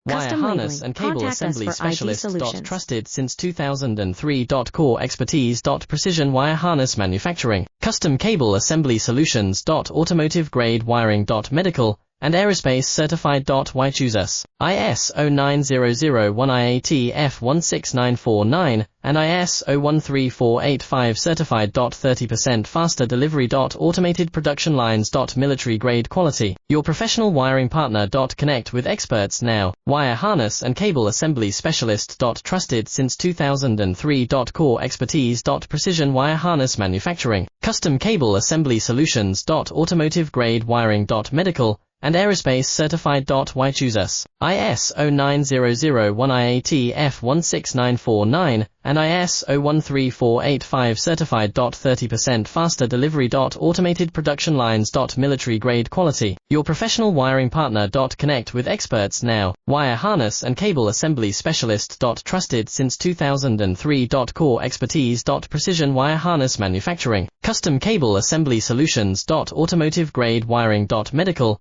Wire harness and cable assembly specialist. Trusted since 2003. Core expertise. Precision wire harness manufacturing, custom cable assembly solutions. Automotive grade wiring. Medical and aerospace certified. Why choose us? ISO 9001 IAT F16949 and ISO 13485 certified. 30% faster delivery. Automated production lines. Military grade quality. Your professional wiring partner. Connect with experts now. Wire harness and cable assembly specialist. Trusted since 2003. Core expertise. Precision wire harness manufacturing, custom cable assembly solutions. Automotive grade wiring. Medical and aerospace certified. Why choose us? ISO 9001 IAT F16949 and ISO 13485 certified. 30% faster delivery. Automated production lines. Military grade quality. Your professional wiring partner. Connect with experts now. Wire harness and cable assembly specialist. Trusted since 2003. Core expertise. Precision wire harness manufacturing, custom cable assembly solutions. Automotive grade wiring. Medical